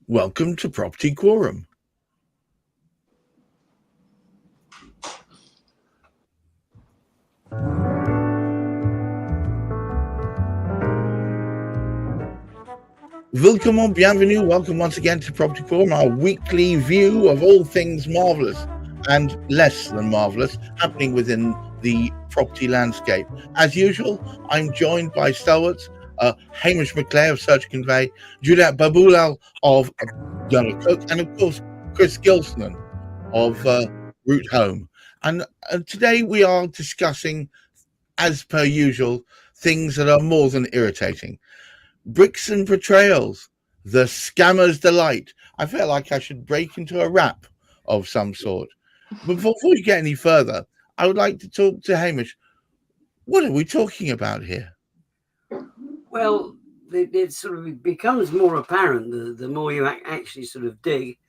Welcome to Property Quorum. Welcome once again to Property Quorum, our weekly view of all things marvellous and less than marvellous happening within the property landscape. As usual, I'm joined by stalwarts, Hamish McLay of Search Convey, Juliet Baboolal of gunnercooke, and of course Chris Gilsenan of Route Home. And today we are discussing, as per usual, things that are more than irritating. Bricks and Betrayals, the scammer's delight. I feel like I should break into a rap of some sort. But before we get any further, I would like to talk to Hamish. What are we talking about here? Well, it sort of becomes more apparent the more you actually sort of dig,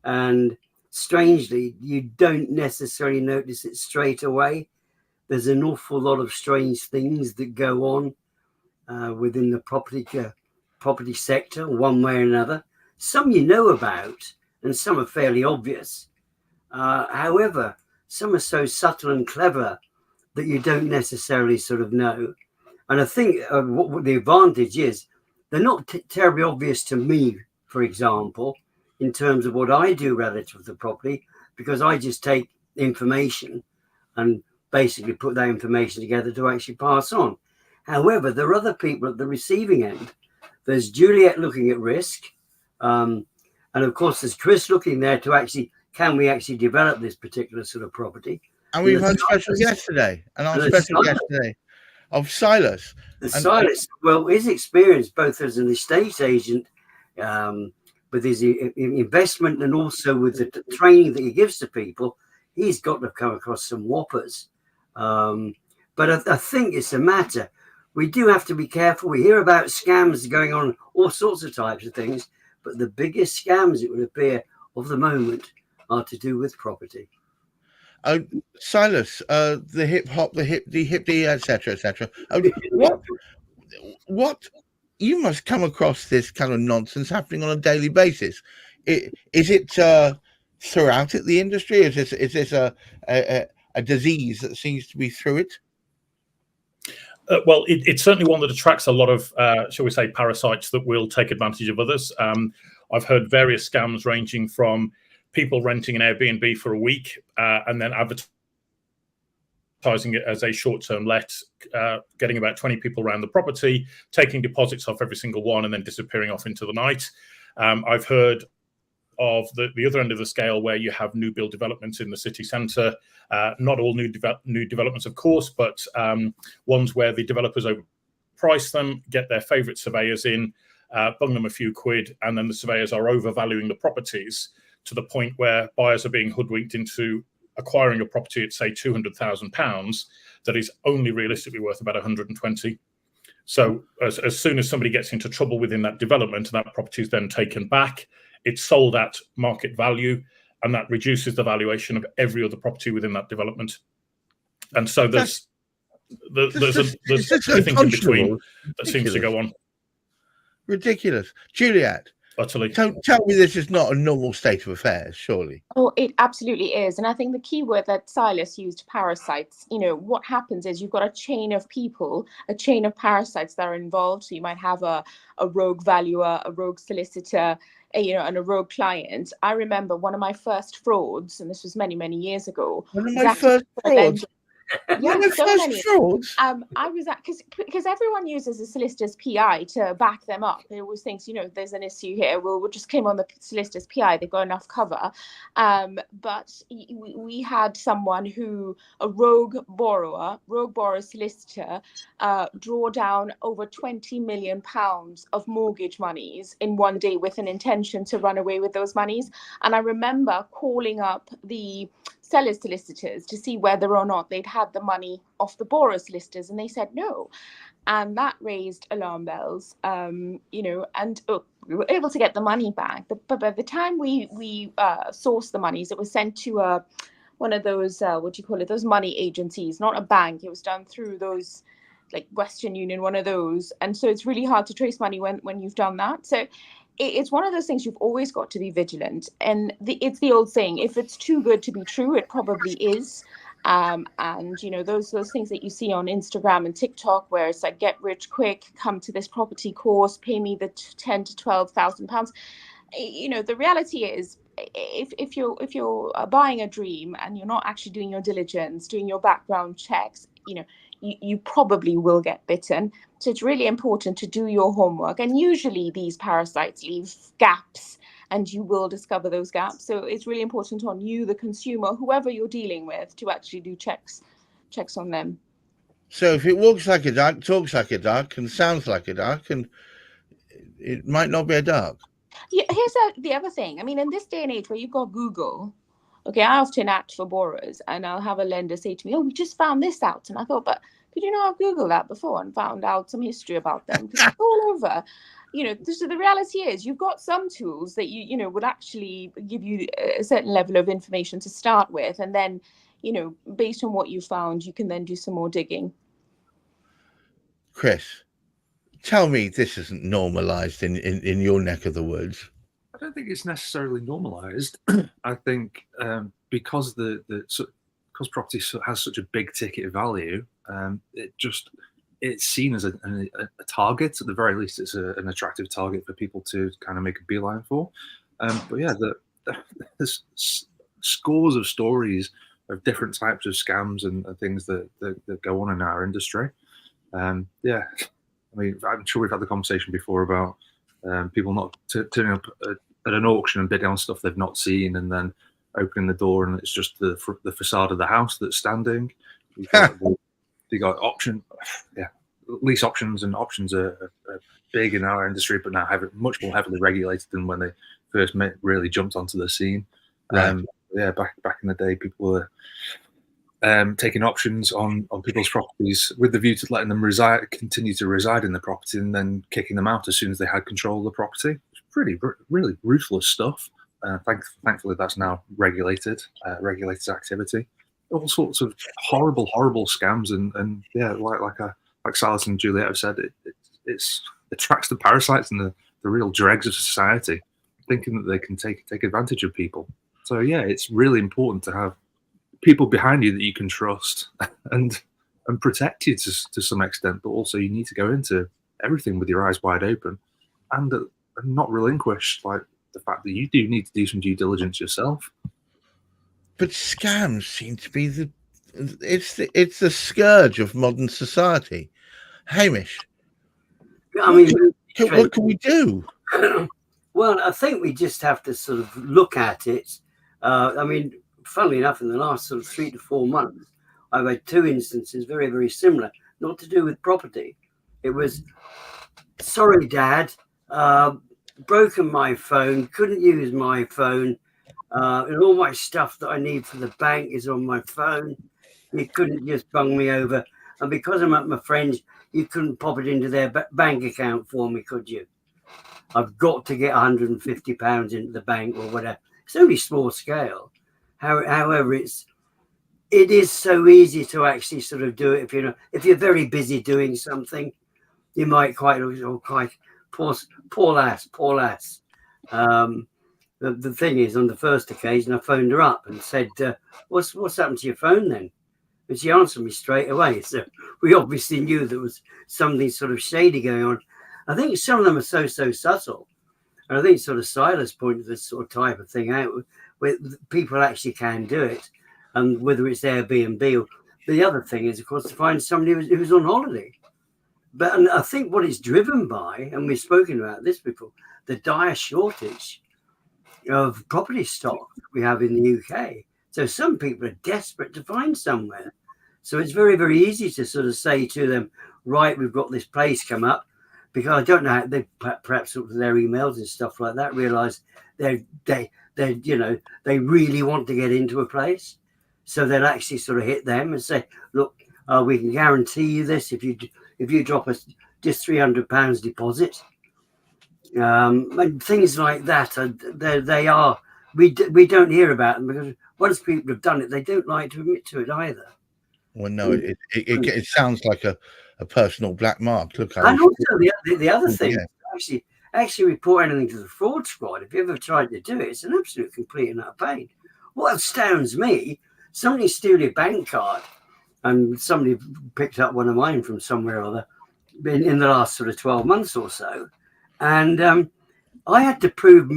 and strangely, you don't necessarily notice it straight away. There's an awful lot of strange things that go on within the property sector, one way or another. Some you know about, and some are fairly obvious. However, some are so subtle and clever that you don't necessarily sort of know. And I think what the advantage is, they're not terribly obvious to me, for example, in terms of what I do relative to the property, because I just take information and basically put that information together to actually pass on. However, there are other people at the receiving end. There's Juliet looking at risk. And of course, there's Chris looking there to actually, can we actually develop this particular sort of property? And we've had special guest today, and our special guest today of Silas. Silas, well, his experience both as an estate agent, with his investment and also with the training that he gives to people, he's got to come across some whoppers. But I think it's a matter. We do have to be careful. We hear about scams going on, all sorts of types of things, but the biggest scams, it would appear, of the moment are to do with property. Silas, the hip hop, the hippie, etc., etc. What you must come across this kind of nonsense happening on a daily basis. Is it throughout the industry? Is this a disease that seems to be through it? Well, it's certainly one that attracts a lot of, shall we say, parasites that will take advantage of others. I've heard various scams ranging from people renting an Airbnb for a week and then advertising it as a short-term let, getting about 20 people around the property, taking deposits off every single one and then disappearing off into the night. I've heard of the other end of the scale where you have new build developments in the city centre. Not all new developments, of course, but ones where the developers overprice them, get their favourite surveyors in, bung them a few quid, and then the surveyors are overvaluing the properties to the point where buyers are being hoodwinked into acquiring a property at, say, £200,000 that is only realistically worth about 120. So as soon as somebody gets into trouble within that development, that property is then taken back. It's sold at market value, and that reduces the valuation of every other property within that development. And so there's everything in between that seems to go on. Ridiculous. Juliet, utterly. Tell me this is not a normal state of affairs, surely. Oh, it absolutely is. And I think the key word that Silas used, parasites, what happens is you've got a chain of people, a chain of parasites that are involved. So you might have a rogue valuer, a rogue solicitor, and a rogue client. I remember one of my first frauds, and this was many, many years ago. One of my first frauds? Yeah, so many. I was at, because everyone uses a solicitor's PI to back them up. They always think, there's an issue here. We'll just claim on the solicitor's PI. They've got enough cover. But we had someone a rogue borrower solicitor, draw down over £20 million of mortgage monies in one day with an intention to run away with those monies. And I remember calling up the sellers' solicitors to see whether or not they'd had the money off the borrower solicitors, and they said no. And that raised alarm bells, and we were able to get the money back. But by the time we sourced the monies, it was sent to one of those, those money agencies, not a bank. It was done through those, like Western Union, one of those. And so it's really hard to trace money when you've done that. So it's one of those things you've always got to be vigilant. And it's the old saying, if it's too good to be true, it probably is. And those things that you see on Instagram and TikTok, where it's like, get rich quick, come to this property course, pay me the £10,000 to £12,000. The reality is, if you're buying a dream and you're not actually doing your diligence, doing your background checks, you probably will get bitten. So it's really important to do your homework. And usually these parasites leave gaps, and you will discover those gaps. So it's really important on you, the consumer, whoever you're dealing with, to actually do checks on them. So if it walks like a duck, talks like a duck, and sounds like a duck, and it might not be a duck. Yeah, here's the other thing. I mean, in this day and age where you've got Google, okay, I often act for borrowers, and I'll have a lender say to me, "Oh, we just found this out," and I thought, but did you know I've Googled that before and found out some history about them? Because it's all over. So the reality is, you've got some tools that you would actually give you a certain level of information to start with, and then based on what you found, you can then do some more digging. Chris, tell me this isn't normalized in your neck of the woods. I don't think it's necessarily normalized. I think because because property has such a big ticket value, it's seen as a target. At the very least, it's an attractive target for people to kind of make a beeline for. But yeah, there's scores of stories of different types of scams and things that go on in our industry. Yeah, I mean, I'm sure we've had the conversation before about people not turning up at an auction and bidding on stuff they've not seen, and then opening the door and it's just the facade of the house that's standing. You got option, yeah, lease options, and options are big in our industry, but now much more heavily regulated than when they first really jumped onto the scene. Right. Yeah, back in the day, people were taking options on people's properties with the view to letting them continue to reside in the property, and then kicking them out as soon as they had control of the property. It's really ruthless stuff. Thankfully, that's now regulated activity. All sorts of horrible scams, and yeah, like Silas and Juliet have said, it attracts the parasites and the real dregs of society, thinking that they can take advantage of people. So yeah, it's really important to have people behind you that you can trust and protect you to some extent, but also you need to go into everything with your eyes wide open and not relinquish like the fact that you do need to do some due diligence yourself. But scams seem to be it's the scourge of modern society. Hamish, I mean, what can we do? Well, I think we just have to sort of look at it. I mean, funnily enough, in the last sort of 3 to 4 months, I've had 2 instances very, very similar, not to do with property. It was, sorry, Dad, broken my phone, couldn't use my phone. And all my stuff that I need for the bank is on my phone. You couldn't just bung me over. And because I'm at my friends, you couldn't pop it into their bank account for me, could you? I've got to get £150 into the bank or whatever. It's only small scale. However, it is so easy to actually sort of do it. If you're very busy doing something, you might quite poor lass. The thing is, on the first occasion, I phoned her up and said, what's happened to your phone then? And she answered me straight away. So we obviously knew there was something sort of shady going on. I think some of them are so subtle. And I think sort of Silas pointed this sort of type of thing out, where people actually can do it. And whether it's Airbnb or the other thing is, of course, to find somebody who's on holiday. And I think what it's driven by, and we've spoken about this before, the dire shortage of property stock we have in the UK. So some people are desperate to find somewhere. So it's very, very easy to sort of say to them, right, we've got this place come up, because I don't know how they perhaps with their emails and stuff like that realize they really want to get into a place. So they'll actually sort of hit them and say, look, we can guarantee you this if you drop us just £300 deposit. And things like that we don't hear about them, because once people have done it, they don't like to admit to it either. Well, no, it sounds like a personal black mark. Look, and also the other thing, yeah. actually report anything to the fraud squad. If you ever tried to do it, it's an absolute complete and utter pain. What astounds me, somebody stole your bank card, and somebody picked up one of mine from somewhere or other in the last sort of 12 months or so. And I had to prove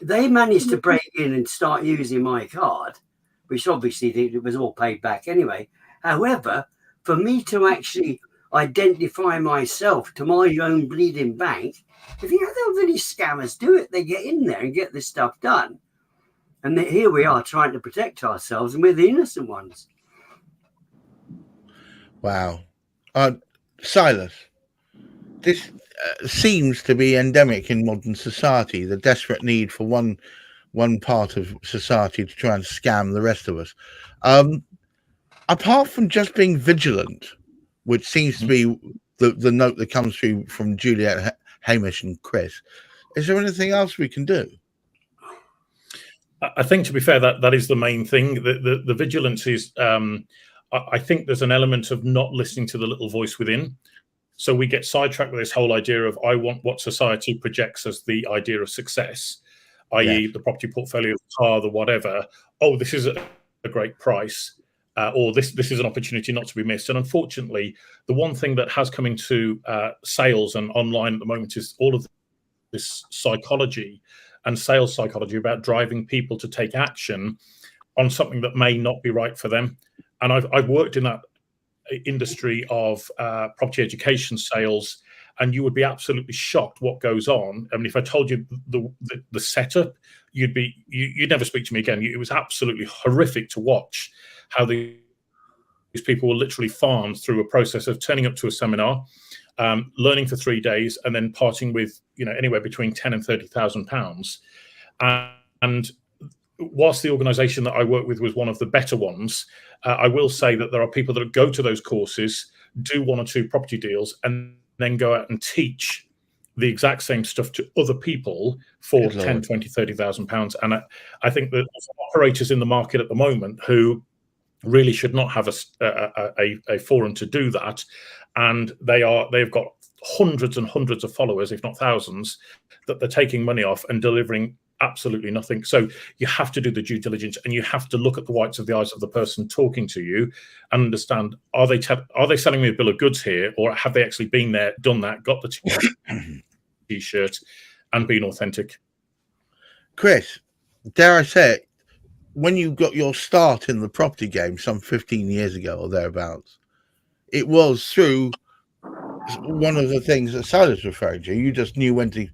they managed to break in and start using my card, which obviously it was all paid back anyway. However, for me to actually identify myself to my own bleeding bank, if you know how these scammers do it, they get in there and get this stuff done. And here we are trying to protect ourselves, and we're the innocent ones. Wow. Silas, this seems to be endemic in modern society, the desperate need for one part of society to try and scam the rest of us. Apart from just being vigilant, which seems to be the note that comes through from Juliet, Hamish and Chris, is there anything else we can do? I think, to be fair, that is the main thing. The vigilance is, I think there's an element of not listening to the little voice within. So we get sidetracked with this whole idea of I want what society projects as the idea of success, i.e. the property portfolio, the car, the whatever. Oh, this is a great price, or this is an opportunity not to be missed. And unfortunately, the one thing that has come into sales and online at the moment is all of this psychology and sales psychology about driving people to take action on something that may not be right for them. And I've worked in that industry of property education sales, and you would be absolutely shocked what goes on. I mean, if I told you the setup, you'd never speak to me again. It was absolutely horrific to watch how these people were literally farmed through a process of turning up to a seminar, learning for 3 days, and then parting with anywhere between £10,000 and £30,000. And whilst the organisation that I work with was one of the better ones, I will say that there are people that go to those courses, do 1 or 2 property deals, and then go out and teach the exact same stuff to other people for £10,000, £20,000, £30,000. And I think that operators in the market at the moment who really should not have a forum to do that, and they've got hundreds and hundreds of followers, if not thousands, that they're taking money off and delivering absolutely nothing. So you have to do the due diligence, and you have to look at the whites of the eyes of the person talking to you and understand, are they selling me a bill of goods here, or have they actually been there, done that, got the t-shirt and been authentic? Chris, dare I say it, when you got your start in the property game some 15 years ago or thereabouts, it was through one of the things that Silas referred to. You just knew when to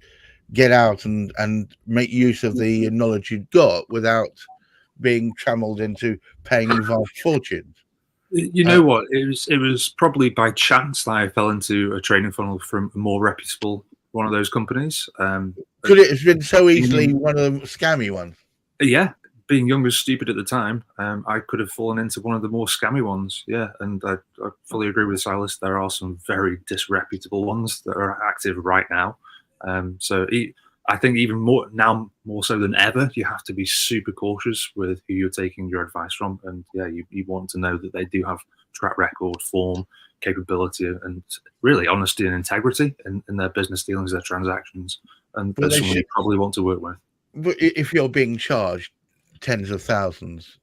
get out and make use of the knowledge you'd got without being trammeled into paying vast fortunes. You know what? It was probably by chance that I fell into a training funnel from a more reputable one of those companies. Could it have been so easily one of the scammy ones? Yeah. Being young and stupid at the time, I could have fallen into one of the more scammy ones. Yeah, and I fully agree with Silas. There are some very disreputable ones that are active right now. So I think even more so than ever, you have to be super cautious with who you're taking your advice from. And yeah, you want to know that they do have track record, form, capability, and really honesty and integrity in their business dealings, their transactions, and that's someone you probably want to work with. But if you're being charged tens of thousands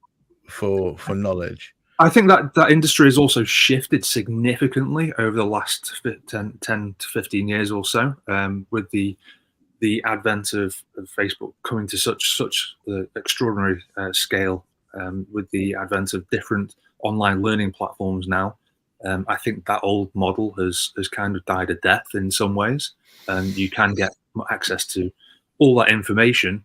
for knowledge, I think that industry has also shifted significantly over the last 10 to 15 years or so, with the advent of Facebook coming to such extraordinary scale, with the advent of different online learning platforms now. I think that old model has kind of died a death in some ways, and you can get access to all that information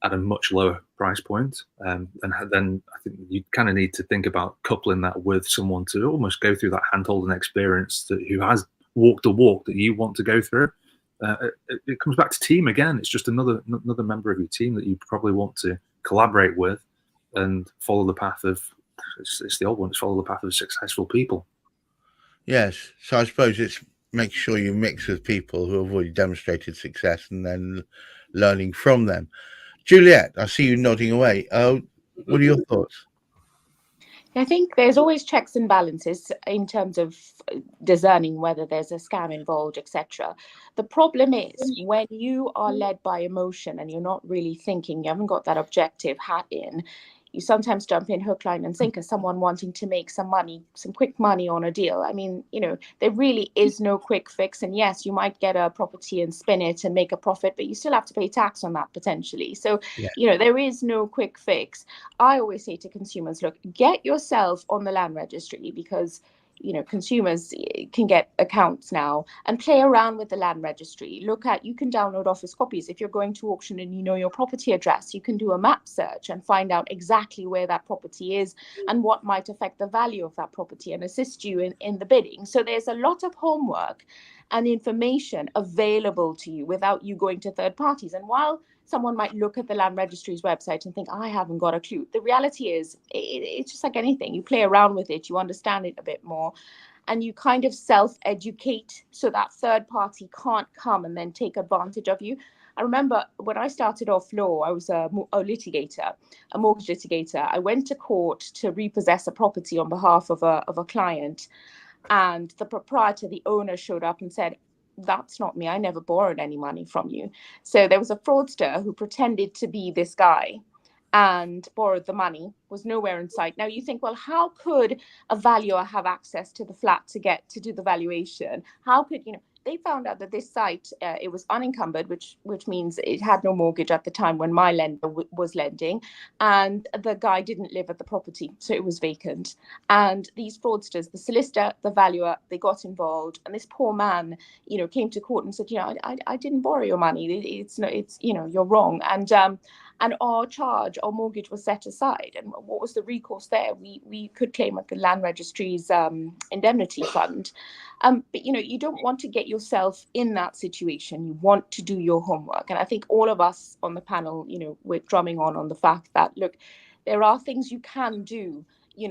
at a much lower price point. And then I think you kind of need to think about coupling that with someone to almost go through that hand-holding experience who has walked the walk that you want to go through. It comes back to team again. It's just another member of your team that you probably want to collaborate with and follow the path of, it's the old one, it's follow the path of successful people. Yes. So I suppose it's make sure you mix with people who have already demonstrated success and then learning from them. Juliet, I see you nodding away. What are your thoughts? I think there's always checks and balances in terms of discerning whether there's a scam involved, etc. The problem is when you are led by emotion and you're not really thinking, you haven't got that objective hat in, you sometimes jump in hook, line and sinker, someone wanting to make some money, some quick money on a deal. I mean, there really is no quick fix. And yes, you might get a property and spin it and make a profit, but you still have to pay tax on that potentially. So, there is no quick fix. I always say to consumers, look, get yourself on the land registry, because consumers can get accounts now and play around with the land registry. You can download office copies. If you're going to auction and you know your property address, you can do a map search and find out exactly where that property is and what might affect the value of that property and assist you in the bidding. So there's a lot of homework and information available to you without you going to third parties. And while someone might look at the land registry's website and think, I haven't got a clue, the reality is it's just like anything. You play around with it, you understand it a bit more, and you kind of self-educate so that third party can't come and then take advantage of you. I remember when I started off law, I was a mortgage litigator. I went to court to repossess a property on behalf of a client, and the proprietor, the owner, showed up and said, that's not me. I never borrowed any money from you. So there was a fraudster who pretended to be this guy and borrowed the money, was nowhere in sight. Now you think, well, how could a valuer have access to the flat to do the valuation? How could, they found out that this site, it was unencumbered, which means it had no mortgage at the time when my lender was lending, and the guy didn't live at the property, so it was vacant. And these fraudsters, the solicitor, the valuer, they got involved, and this poor man, came to court and said, I didn't borrow your money. It's you're wrong. And our mortgage was set aside. And what was the recourse there? We could claim at the land registry's indemnity fund. But you don't want to get yourself in that situation. You want to do your homework. And I think all of us on the panel, we're drumming on the fact that, look, there are things you can do.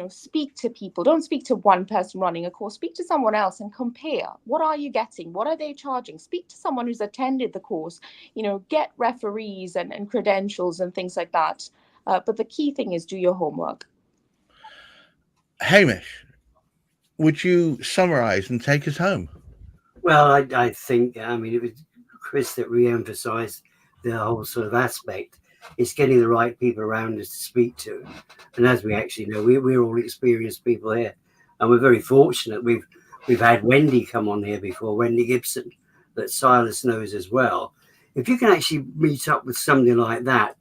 Speak to people. Don't speak to one person running a course. Speak to someone else and compare. What are you getting? What are they charging? Speak to someone who's attended the course. Get referees and credentials and things like that. But the key thing is do your homework. Hamish, would you summarize and take us home? Well, I think, it was Chris that re-emphasized the whole sort of aspect. It's getting the right people around us to speak to. And as we actually know, we're all experienced people here. And we're very fortunate. We've had Wendy come on here before, Wendy Gibson, that Silas knows as well. If you can actually meet up with somebody like that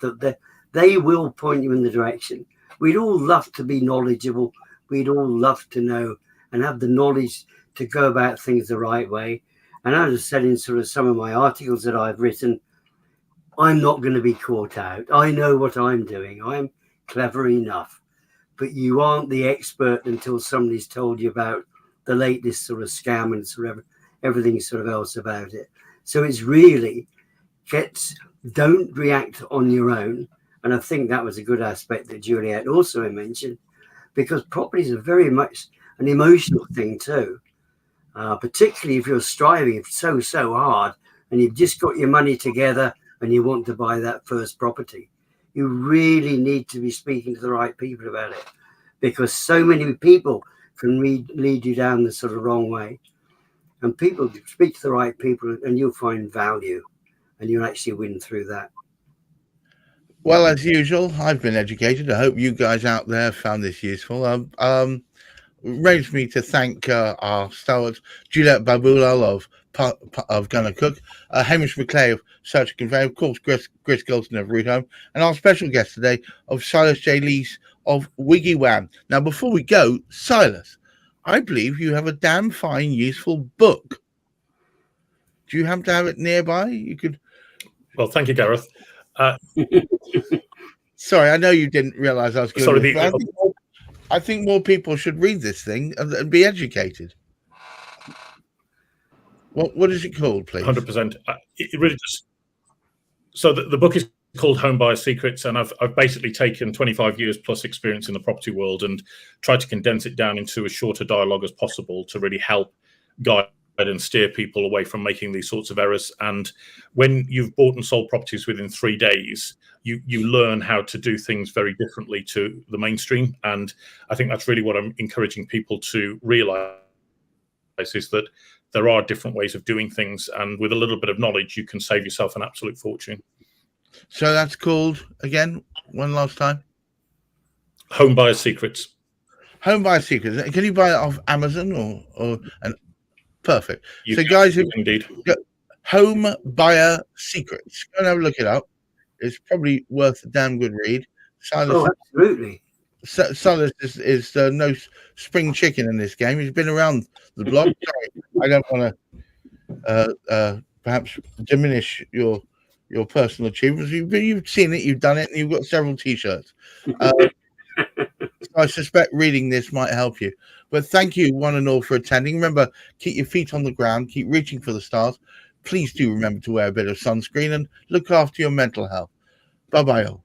they will point you in the direction. We'd all love to be knowledgeable. We'd all love to know and have the knowledge to go about things the right way. And as I said in sort of some of my articles that I've written, I'm not going to be caught out. I know what I'm doing. I'm clever enough. But you aren't the expert until somebody's told you about the latest sort of scam and sort of everything sort of else about it. So it's really, don't react on your own. And I think that was a good aspect that Juliet also mentioned, because properties are very much an emotional thing too. Particularly if you're striving so hard and you've just got your money together and you want to buy that first property, you really need to be speaking to the right people about it, because so many people can lead you down the sort of wrong way. And people speak to the right people and you'll find value and you'll actually win through that. Well, as usual, I've been educated. I hope you guys out there found this useful. Raised me to thank our stalwarts, Juliet Baboolal of gunnercooke, Hamish McLay of Search and Convey, of course, Chris Gilsenan of Root Home, and our special guest today of Silas J. Lees of Wiggy Wham. Now, before we go, Silas, I believe you have a damn fine, useful book. Do you happen to have it nearby? You could. Well, thank you, Gareth. Sorry, I know you didn't realise I was going. Sorry, I think more people should read this thing and be educated. What is it called, please? 100%. It really just. So the book is called Home Buyer Secrets, and I've basically taken 25 years plus experience in the property world and tried to condense it down into as short a dialogue as possible to really help guide and steer people away from making these sorts of errors. And when you've bought and sold properties within 3 days, you learn how to do things very differently to the mainstream. And I think that's really what I'm encouraging people to realize, is that there are different ways of doing things, and with a little bit of knowledge, you can save yourself an absolute fortune. So that's called, again, one last time? Home Buyer Secrets. Home Buyer Secrets. Can you buy it off Amazon or perfect? You so can, guys, indeed. Home Buyer Secrets. Go and have a look it up. It's probably worth a damn good read. Silas, absolutely. Silas is no spring chicken in this game. He's been around the block. Sorry, I don't want to perhaps diminish your personal achievements. You've seen it, you've done it, and you've got several T-shirts. I suspect reading this might help you. But thank you, one and all, for attending. Remember, keep your feet on the ground, keep reaching for the stars. Please do remember to wear a bit of sunscreen and look after your mental health. Bye-bye all.